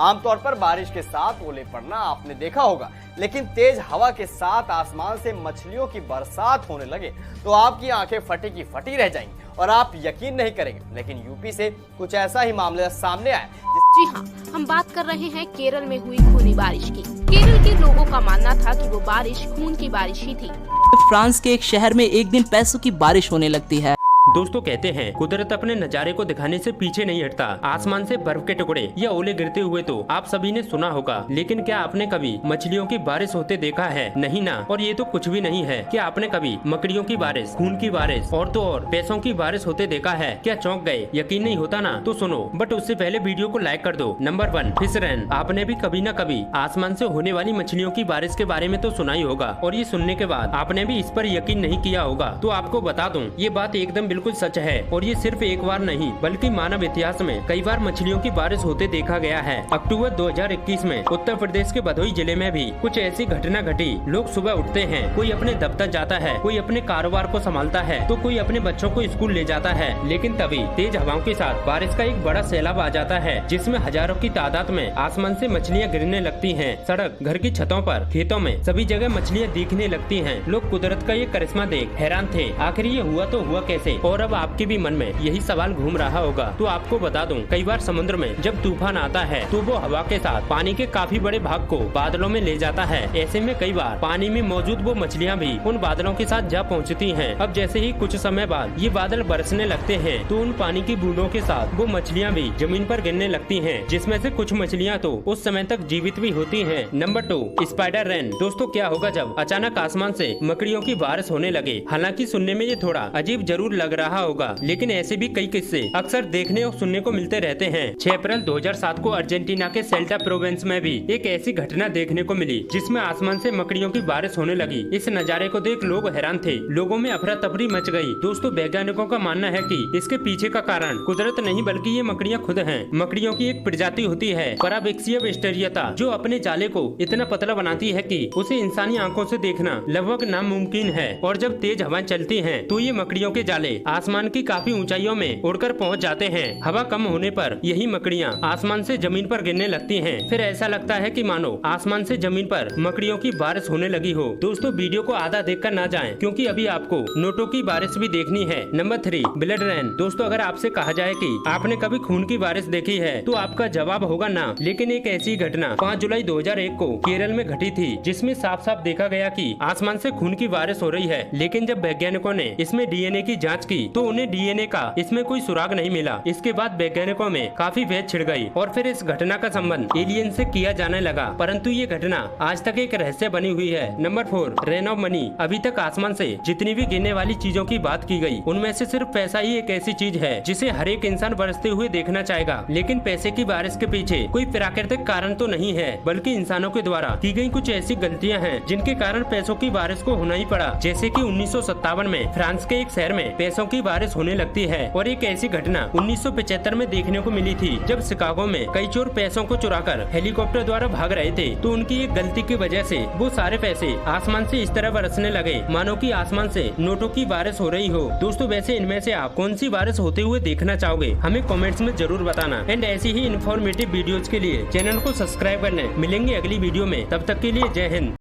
आमतौर पर बारिश के साथ ओले पड़ना आपने देखा होगा, लेकिन तेज हवा के साथ आसमान से मछलियों की बरसात होने लगे तो आपकी आंखें फटी की फटी रह जाएंगी और आप यकीन नहीं करेंगे, लेकिन यूपी से कुछ ऐसा ही मामला सामने आया। जी हाँ, हम बात कर रहे हैं केरल में हुई खूनी बारिश की। केरल के लोगों का मानना था कि वो बारिश खून की बारिश ही थी। फ्रांस के एक शहर में एक दिन पैसों की बारिश होने लगती है। दोस्तों कहते हैं कुदरत अपने नजारे को दिखाने से पीछे नहीं हटता। आसमान से बर्फ के टुकड़े या ओले गिरते हुए तो आप सभी ने सुना होगा, लेकिन क्या आपने कभी मछलियों की बारिश होते देखा है? नहीं ना। और ये तो कुछ भी नहीं है। क्या आपने कभी मकड़ियों की बारिश, खून की बारिश और तो और पैसों की बारिश होते देखा है? क्या चौंक गए? यकीन नहीं होता ना? तो सुनो, बट उससे पहले वीडियो को लाइक कर दो। नंबर 1, फिश रैन। आपने भी कभी न कभी आसमान से होने वाली मछलियों की बारिश के बारे में तो सुना ही होगा, और ये सुनने के बाद आपने भी इस पर यकीन नहीं किया होगा। तो आपको बता दूं, ये बात एकदम बिल्कुल सच है, और ये सिर्फ एक बार नहीं बल्कि मानव इतिहास में कई बार मछलियों की बारिश होते देखा गया है। अक्टूबर 2021 में उत्तर प्रदेश के भदोही जिले में भी कुछ ऐसी घटना घटी। लोग सुबह उठते हैं, कोई अपने दफ्तर जाता है, कोई अपने कारोबार को संभालता है, तो कोई अपने बच्चों को स्कूल ले जाता है। लेकिन तभी तेज हवाओं के साथ बारिश का एक बड़ा सैलाब आ जाता है, जिसमें हजारों की तादाद में आसमान से मछलियाँ गिरने लगती हैं। सड़क, घर की छतों पर, खेतों में, सभी जगह मछलियाँ दिखने लगती हैं। लोग कुदरत का ये करिश्मा देख हैरान थे। आखिर ये हुआ तो हुआ कैसे? और अब आपके भी मन में यही सवाल घूम रहा होगा। तो आपको बता दूं, कई बार समुद्र में जब तूफान आता है तो वो हवा के साथ पानी के काफी बड़े भाग को बादलों में ले जाता है। ऐसे में कई बार पानी में मौजूद वो मछलियां भी उन बादलों के साथ जा पहुंचती हैं। अब जैसे ही कुछ समय बाद ये बादल बरसने लगते हैं तो उन पानी की बूंदों के साथ वो मछलियां भी जमीन पर गिरने लगती हैं, जिसमें से कुछ मछलियां तो उस समय तक जीवित भी होती हैं। नंबर 2, स्पाइडर रैन। दोस्तों क्या होगा जब अचानक आसमान से मकड़ियों की बारिश होने लगे? हालांकि सुनने में ये थोड़ा अजीब जरूर लग रहा होगा, लेकिन ऐसे भी कई किस्से अक्सर देखने और सुनने को मिलते रहते हैं। 6 अप्रैल 2007 को अर्जेंटीना के सेल्टा प्रोविंस में भी एक ऐसी घटना देखने को मिली, जिसमें आसमान से मकड़ियों की बारिश होने लगी। इस नजारे को देख लोग हैरान थे। लोगों में अफरा तफरी मच गई। दोस्तों वैज्ञानिकों का मानना है कि इसके पीछे का कारण कुदरत नहीं बल्कि ये मकड़ियाँ खुद हैं। मकड़ियों की एक प्रजाति होती है पराबैक्सिया वेस्टरियता, जो अपने जाले को इतना पतला बनाती है कि उसे इंसानी आंखों से देखना लगभग नामुमकिन है। और जब तेज हवाएं चलती हैं, तो ये मकड़ियों के जाले आसमान की काफी ऊंचाइयों में उड़कर पहुंच जाते हैं। हवा कम होने पर यही मकड़ियां आसमान से जमीन पर गिरने लगती हैं। फिर ऐसा लगता है कि मानो आसमान से जमीन पर मकड़ियों की बारिश होने लगी हो। दोस्तों वीडियो को आधा देखकर ना जाएं, क्योंकि अभी आपको नोटों की बारिश भी देखनी है। Number 3, blood rain. दोस्तों अगर आपसे कहा जाए कि आपने कभी खून की बारिश देखी है तो आपका जवाब होगा ना, लेकिन एक ऐसी घटना 5 जुलाई 2001 को केरल में घटी थी, जिसमें साफ साफ देखा गया कि आसमान से खून की बारिश हो रही है। लेकिन जब वैज्ञानिकों ने इसमें डीएनए की जाँच की तो उन्हें डीएनए का इसमें कोई सुराग नहीं मिला। इसके बाद वैज्ञानिकों में काफी बहस छिड़ गई और फिर इस घटना का संबंध एलियन से किया जाने लगा, परंतु ये घटना आज तक एक रहस्य बनी हुई है। Number 4, rain of money. अभी तक आसमान से जितनी भी गिरने वाली चीजों की बात की गई, उनमें से सिर्फ पैसा ही एक ऐसी चीज है जिसे हर एक इंसान बरसते हुए देखना चाहेगा। लेकिन पैसे की बारिश के पीछे कोई प्राकृतिक कारण तो नहीं है, बल्कि इंसानों के द्वारा की गई कुछ ऐसी गलतियाँ हैं जिनके कारण पैसों की बारिश को होना ही पड़ा। जैसे की 1957 में फ्रांस के एक शहर में पैसों की बारिश होने लगती है, और एक ऐसी घटना 1975 में देखने को मिली थी, जब शिकागो में कई चोर पैसों को चुराकर हेलीकॉप्टर द्वारा भाग रहे थे। तो उनकी एक गलती की वजह से वो सारे पैसे आसमान से इस तरह बरसने लगे मानो कि आसमान से नोटों की बारिश हो रही हो। दोस्तों वैसे इनमें से आप कौन सी बारिश होते हुए देखना चाहोगे? हमें कमेंट्स में जरूर बताना। एंड ऐसी ही इन्फॉर्मेटिव वीडियोज के लिए चैनल को सब्सक्राइब करना। मिलेंगे अगली वीडियो में, तब तक के लिए जय हिंद।